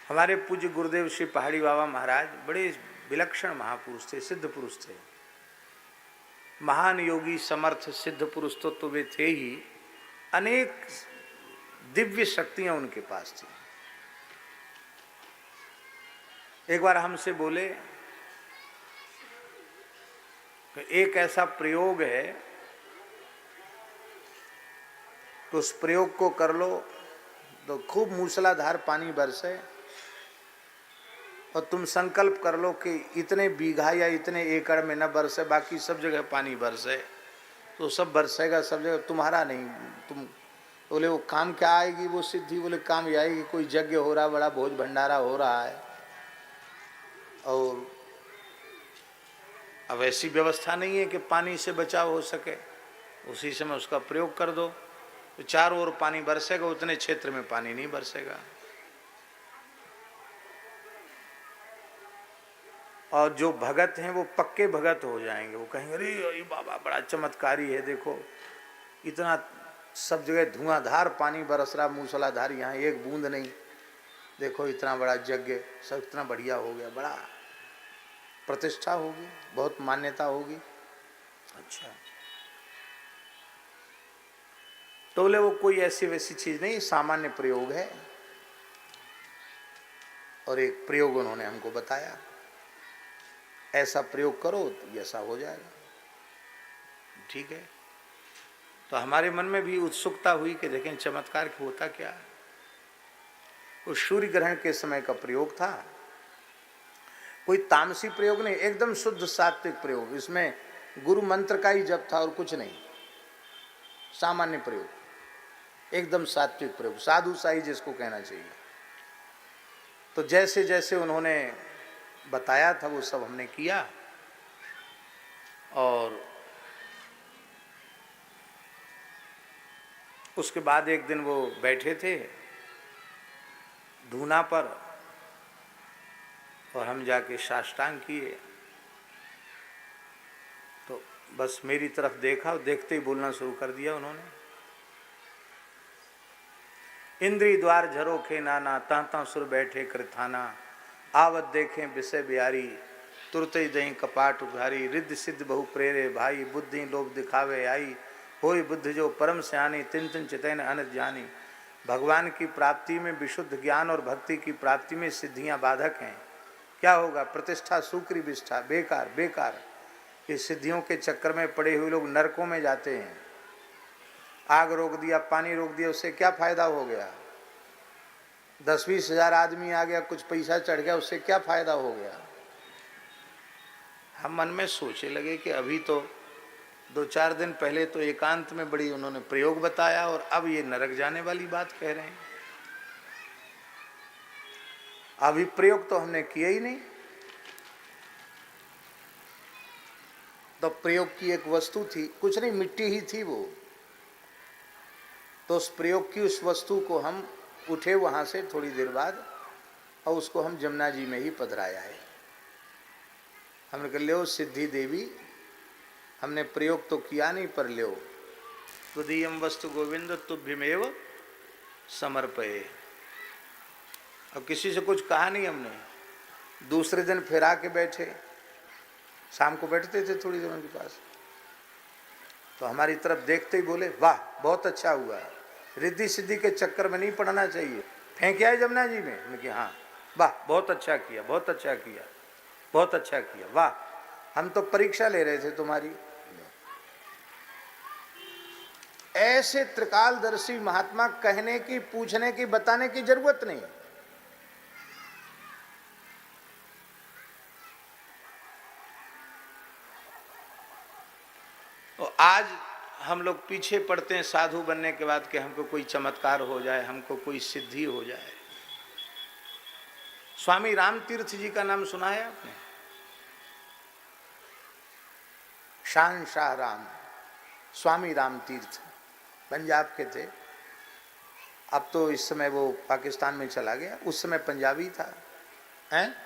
हमारे पूज्य गुरुदेव श्री पहाड़ी बाबा महाराज बड़े विलक्षण महापुरुष थे, सिद्ध पुरुष थे, महान योगी समर्थ सिद्ध पुरुष तो वे थे ही। अनेक दिव्य शक्तियां उनके पास थी। एक बार हमसे बोले कि एक ऐसा प्रयोग है कि उस प्रयोग को कर लो तो खूब मूसलाधार पानी बरसे, और तुम संकल्प कर लो कि इतने बीघा या इतने एकड़ में न बरसे, बाकी सब जगह पानी बरसे, तो सब बरसेगा सब जगह, तुम्हारा नहीं। तुम बोले वो काम क्या आएगी वो सिद्धि? बोले काम ये आएगी कोई यज्ञ हो रहा, बड़ा भोज भंडारा हो रहा है, और अब ऐसी व्यवस्था नहीं है कि पानी से बचाव हो सके, उसी समय उसका प्रयोग कर दो तो चारों ओर पानी बरसेगा, उतने क्षेत्र में पानी नहीं बरसेगा। और जो भगत हैं वो पक्के भगत हो जाएंगे, वो कहेंगे अरे ये बाबा बड़ा चमत्कारी है, देखो इतना सब जगह धुआंधार पानी बरस रहा, मूसलाधार, यहाँ एक बूंद नहीं, देखो इतना बड़ा यज्ञ, सब इतना बढ़िया हो गया, बड़ा प्रतिष्ठा होगी, बहुत मान्यता होगी। अच्छा, तो बोले वो कोई ऐसी वैसी चीज नहीं, सामान्य प्रयोग है। और एक प्रयोग उन्होंने हमको बताया, ऐसा प्रयोग करो तो ऐसा हो जाएगा। ठीक है, तो हमारे मन में भी उत्सुकता हुई कि देखें चमत्कार होता क्या है। वो सूर्य ग्रहण के समय का प्रयोग था, कोई तामसी प्रयोग नहीं, एकदम शुद्ध सात्विक प्रयोग। इसमें गुरु मंत्र का ही जप था और कुछ नहीं, सामान्य प्रयोग, एकदम सात्विक प्रयोग, साधु साई जिसको कहना चाहिए। तो जैसे जैसे उन्होंने बताया था वो सब हमने किया। और उसके बाद एक दिन वो बैठे थे धूना पर, और हम जाके साष्टांग किए, तो बस मेरी तरफ देखा, देखते ही बोलना शुरू कर दिया उन्होंने, इंद्री द्वार झरो खे नाना, तांता सुर बैठे कृथाना, आवत देखें विषय बिहारी, तुरते दही कपाट उघारी, रिद्ध सिद्ध बहु प्रेरे भाई, बुद्धि लोभ दिखावे आई, होई बुद्ध जो परम स्यानी, तिन तिन चितैन अनत जानी। भगवान की प्राप्ति में विशुद्ध ज्ञान और भक्ति की प्राप्ति में सिद्धियां बाधक हैं। क्या होगा? प्रतिष्ठा सूक्री विष्ठा, बेकार बेकार। ये सिद्धियों के चक्कर में पड़े हुए लोग नरकों में जाते हैं। आग रोक दिया, पानी रोक दिया, उससे क्या फायदा हो गया? 10-20 हजार आदमी आ गया, कुछ पैसा चढ़ गया, उससे क्या फायदा हो गया? हम मन में सोचे लगे कि अभी तो 2-4 दिन पहले तो एकांत में बड़ी उन्होंने प्रयोग बताया, और अब ये नरक जाने वाली बात कह रहे हैं। अभी प्रयोग तो हमने किया ही नहीं। तो प्रयोग की एक वस्तु थी, कुछ नहीं, मिट्टी ही थी वो। तो उस प्रयोग की उस वस्तु को हम उठे वहां से थोड़ी देर बाद, और उसको हम जमुना जी में ही पधराया है। हमने कहा लो सिद्धि देवी, हमने प्रयोग तो किया नहीं, पर लो तुदीयम वस्तु गोविंद तुभ्यमेव समर्पये। अब किसी से कुछ कहा नहीं हमने। दूसरे दिन फिर आके बैठे, शाम को बैठते थे थोड़ी देर उनके पास, तो हमारी तरफ देखते ही बोले वाह बहुत अच्छा हुआ, रिद्धि सिद्धि के चक्कर में नहीं पड़ना चाहिए, फेंक आए जमुना जी में। उनके हाँ, वाह बहुत अच्छा किया, बहुत अच्छा किया, बहुत अच्छा किया, वाह हम तो परीक्षा ले रहे थे तुम्हारी। ऐसे त्रिकालदर्शी महात्मा कहने की, पूछने की, बताने की जरूरत नहीं। तो आज हम लोग पीछे पड़ते हैं साधु बनने के बाद कि हमको कोई चमत्कार हो जाए, हमको कोई सिद्धि हो जाए। स्वामी राम तीर्थ जी का नाम सुना है आपने? शान शाह राम, स्वामी राम तीर्थ, पंजाब के थे। अब तो इस समय वो पाकिस्तान में चला गया, उस समय पंजाबी था। हैं?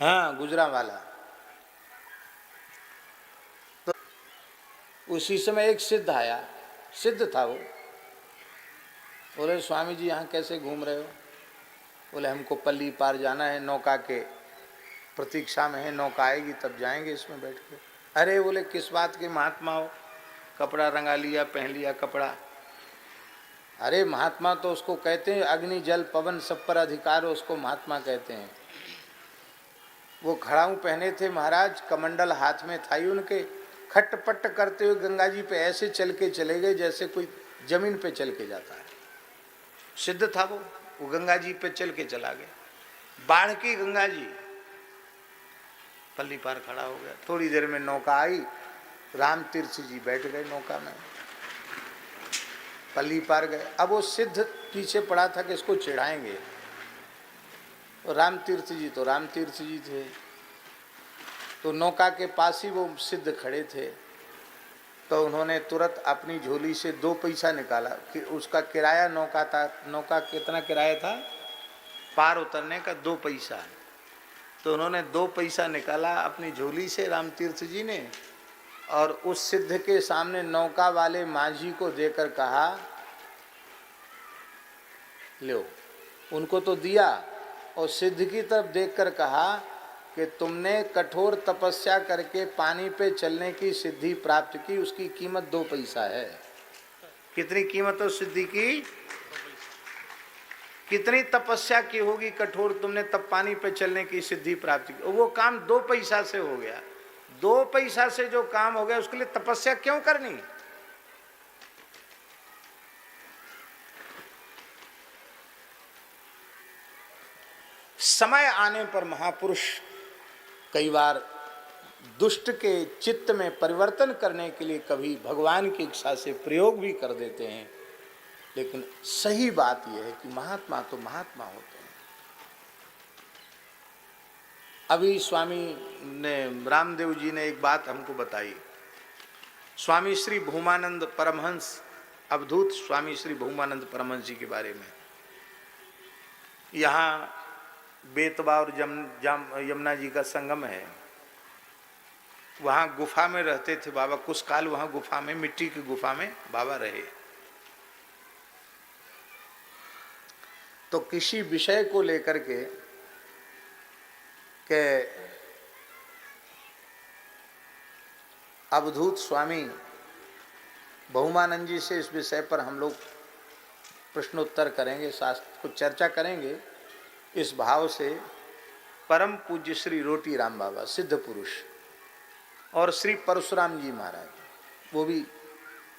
हाँ, गुजरांवाला। तो उसी समय एक सिद्ध आया, सिद्ध था वो। बोले स्वामी जी यहाँ कैसे घूम रहे हो? बोले हमको पल्ली पार जाना है, नौका के प्रतीक्षा में है, नौका आएगी तब जाएंगे इसमें बैठ के। अरे बोले किस बात के महात्मा हो, कपड़ा रंगा लिया, पहन लिया कपड़ा। अरे महात्मा तो उसको कहते हैं, अग्नि जल पवन सब पर अधिकार हो, उसको महात्मा कहते हैं। वो खड़ाऊ पहने थे महाराज, कमंडल हाथ में था ही उनके, खटपट करते हुए गंगा जी पे ऐसे चल के चले गए जैसे कोई जमीन पे चल के जाता है। सिद्ध था वो गंगा जी पे चल के चला गया। बाढ़ की गंगा जी, पल्ली पार खड़ा हो गया। थोड़ी देर में नौका आई, राम तीर्थ जी बैठ गए नौका में, पल्ली पार गए। अब वो सिद्ध पीछे पड़ा था कि इसको चिढ़ाएंगे, राम तीर्थ जी तो राम तीर्थ जी थे, तो नौका के पास ही वो सिद्ध खड़े थे। तो उन्होंने तुरंत अपनी झोली से 2 पैसा निकाला कि उसका किराया नौका था, नौका कितना किराया था पार उतरने का, 2 पैसा। तो उन्होंने 2 पैसा निकाला अपनी झोली से राम तीर्थ जी ने, और उस सिद्ध के सामने नौका वाले माझी को देकर कहा, लो। उनको तो दिया, और सिद्ध की तरफ देखकर कहा कि तुमने कठोर तपस्या करके पानी पे चलने की सिद्धि प्राप्त की, उसकी कीमत 2 पैसा है। कितनी कीमत है उस सिद्धि की? कितनी तपस्या की होगी कठोर, तुमने तब पानी पे चलने की सिद्धि प्राप्त की। वो काम 2 पैसा से हो गया। 2 पैसा से जो काम हो गया उसके लिए तपस्या क्यों करनी? समय आने पर महापुरुष कई बार दुष्ट के चित्त में परिवर्तन करने के लिए कभी भगवान की इच्छा से प्रयोग भी कर देते हैं, लेकिन सही बात यह है कि महात्मा तो महात्मा होते हैं। अभी स्वामी ने, रामदेव जी ने एक बात हमको बताई। स्वामी श्री भूमानंद परमहंस, अवधूत स्वामी श्री भूमानंद परमहंस जी के बारे में। यहाँ बेतवा और यमुना जी का संगम है, वहाँ गुफा में रहते थे बाबा। कुछ काल वहाँ गुफा में, मिट्टी की गुफा में बाबा रहे। तो किसी विषय को लेकर के अवधूत स्वामी भूमानंद जी से इस विषय पर हम लोग प्रश्नोत्तर करेंगे, शास्त्र को चर्चा करेंगे। इस भाव से परम पूज्य श्री रोटी राम बाबा सिद्ध पुरुष और श्री परशुराम जी महाराज, वो भी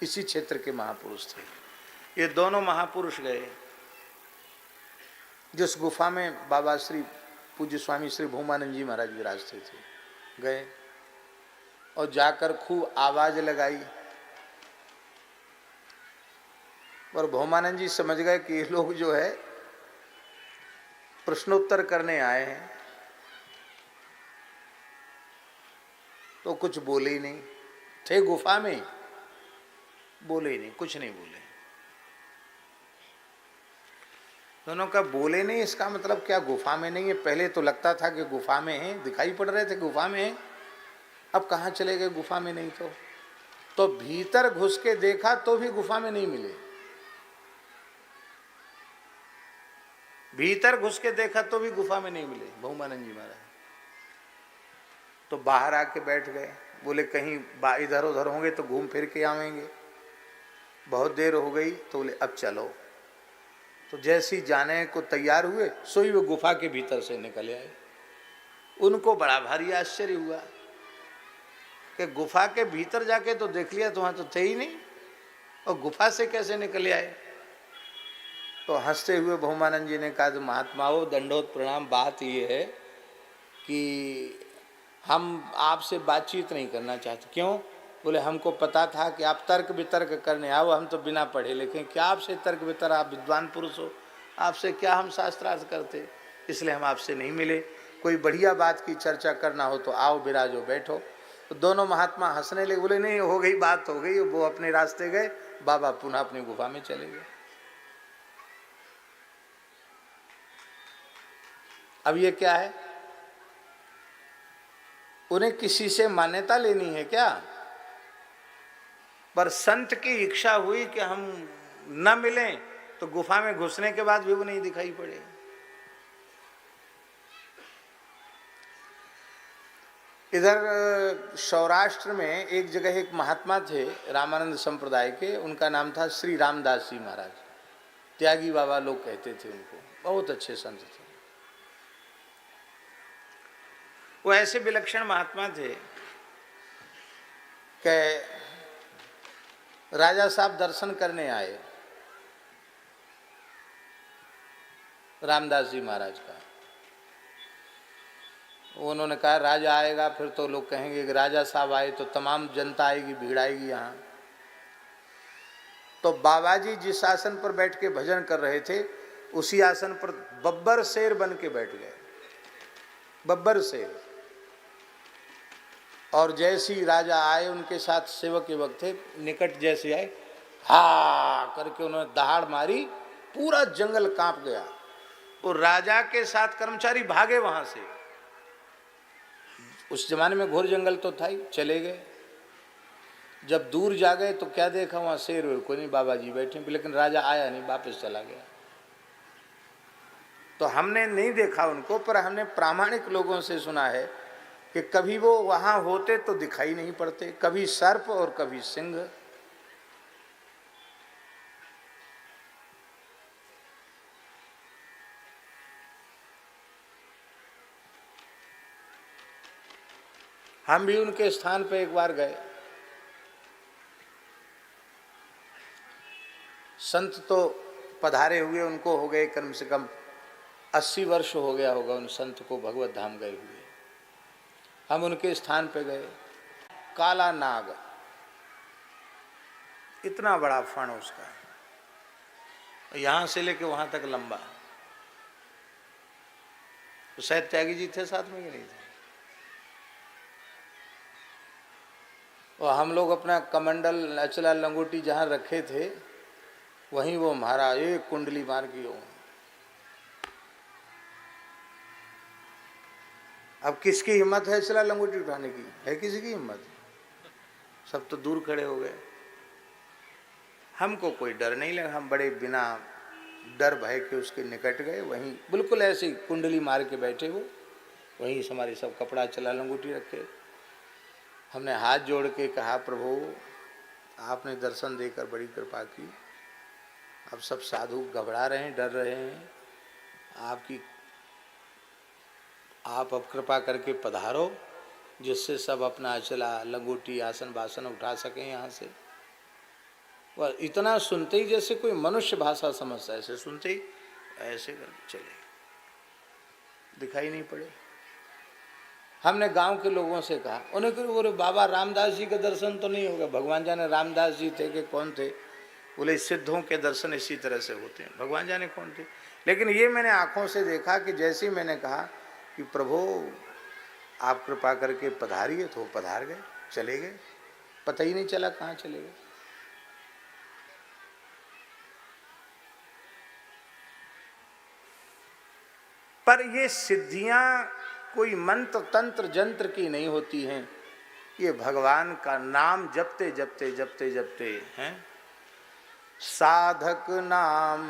इसी क्षेत्र के महापुरुष थे। ये दोनों महापुरुष गए जिस गुफा में बाबा श्री पूज्य स्वामी श्री भूमानंद जी महाराज विराजते थे, गए और जाकर खूब आवाज लगाई। और भूमानंद जी समझ गए कि ये लोग जो है प्रश्नोत्तर करने आए हैं, तो कुछ बोले ही नहीं। थे गुफा में, बोले ही नहीं, कुछ नहीं बोले। दोनों का बोले नहीं, इसका मतलब क्या गुफा में नहीं है? पहले तो लगता था कि गुफा में है, दिखाई पड़ रहे थे गुफा में है, अब कहाँ चले गए गुफा में नहीं? तो भीतर घुस के देखा तो भी गुफा में नहीं मिले। भीतर घुस के देखा तो भी गुफा में नहीं मिले भूमानंद जी महाराज। तो बाहर आके बैठ गए, बोले कहीं इधर उधर होंगे तो घूम फिर के आवेंगे। बहुत देर हो गई तो बोले अब चलो। तो जैसे ही जाने को तैयार हुए, सोई वो गुफा के भीतर से निकल आए। उनको बड़ा भारी आश्चर्य हुआ कि गुफा के भीतर जाके तो देख लिया, तो वहाँ तो थे ही नहीं, और गुफा से कैसे निकल आए? तो हंसते हुए भूमानंद जी ने कहा, महात्माओं दंडोत प्रणाम, बात ये है कि हम आपसे बातचीत नहीं करना चाहते। क्यों? बोले हमको पता था कि आप तर्क वितर्क करने आओ, हम तो बिना पढ़े लिखे क्या आपसे तर्क वितर्क, आप विद्वान पुरुष हो, आपसे क्या हम शास्त्रार्थ करते, इसलिए हम आपसे नहीं मिले। कोई बढ़िया बात की चर्चा करना हो तो आओ, विराजो, बैठो। तो दोनों महात्मा हंसने लगे, बोले नहीं हो गई, बात हो गई। वो अपने रास्ते गए, बाबा पुनः अपनी गुफा में चले गए। अब ये क्या है? उन्हें किसी से मान्यता लेनी है क्या? पर संत की इच्छा हुई कि हम न मिलें, तो गुफा में घुसने के बाद भी वो नहीं दिखाई पड़े। इधर सौराष्ट्र में एक जगह एक महात्मा थे रामानंद संप्रदाय के, उनका नाम था श्री रामदास जी महाराज। त्यागी बाबा लोग कहते थे उनको, बहुत अच्छे संत थे। वो ऐसे विलक्षण महात्मा थे कि राजा साहब दर्शन करने आए रामदास जी महाराज का। उन्होंने कहा राजा आएगा फिर तो लोग कहेंगे कि राजा साहब आए तो तमाम जनता आएगी, भीड़ आएगी यहाँ। तो बाबा जी जिस आसन पर बैठ के भजन कर रहे थे उसी आसन पर बब्बर शेर बन के बैठ गए, बब्बर शेर। और जैसे ही राजा आए, उनके साथ सेवक युवक थे, निकट जैसे आए, हा करके उन्होंने दहाड़ मारी, पूरा जंगल कांप गया। वो राजा के साथ कर्मचारी भागे वहां से। उस जमाने में घोर जंगल तो था ही, चले गए। जब दूर जा गए तो क्या देखा, वहां शेर वेर कोई नहीं, बाबा जी बैठे, लेकिन राजा आया नहीं, वापस चला गया। तो हमने नहीं देखा उनको, पर हमने प्रामाणिक लोगों से सुना है कि कभी वो वहां होते तो दिखाई नहीं पड़ते, कभी सर्प और कभी सिंह। हम भी उनके स्थान पे एक बार गए। संत तो पधारे हुए उनको हो गए कम से कम 80 वर्ष हो गया होगा उन संत को भगवत धाम गए हुए। हम उनके स्थान पे गए। काला नाग, इतना बड़ा फण उसका, यहां से लेके वहां तक लंबा। तो शायद त्यागी जी थे साथ में कि नहीं थे। और हम लोग अपना कमंडल अचला लंगोटी जहां रखे थे वहीं वो महाराज एक कुंडली मार की हो। अब किसकी हिम्मत है अचला लंगोटी उठाने की? है किसी की हिम्मत? सब तो दूर खड़े हो गए। हमको कोई डर नहीं लगा, हम बड़े बिना डर भय के उसके निकट गए। वहीं बिल्कुल ऐसे कुंडली मार के बैठे वो, वहीं हमारे सब कपड़ा चला लंगोटी रखे। हमने हाथ जोड़ के कहा, प्रभु आपने दर्शन देकर बड़ी कृपा की, अब सब साधु घबरा रहे हैं, डर रहे हैं, आप अब कृपा करके पधारो, जिससे सब अपना अचला लंगोटी आसन बासन उठा सकें यहाँ से। वह इतना सुनते ही जैसे कोई मनुष्य भाषा समझता है, ऐसे सुनते ही ऐसे करके चले, दिखाई नहीं पड़े। हमने गांव के लोगों से कहा, उन्हें कहा बोले बाबा रामदास जी का दर्शन तो नहीं होगा। भगवान जाने रामदास जी थे कि कौन थे। बोले सिद्धों के दर्शन इसी तरह से होते हैं, भगवान जाने कौन थे। लेकिन ये मैंने आंखों से देखा कि जैसे ही मैंने कहा कि प्रभु आप कृपा करके पधारिए, तो पधार गए, चले गए, पता ही नहीं चला कहाँ चले गए। पर ये सिद्धियां कोई मंत्र तंत्र जंत्र की नहीं होती हैं, ये भगवान का नाम जपते जपते जपते जपते हैं। साधक नाम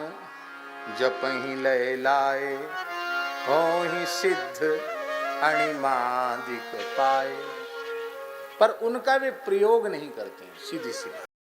जपहि लय लाए, होहि सिद्ध अणिमादिक पाए। पर उनका वे प्रयोग नहीं करते हैं, सीधी सी बात।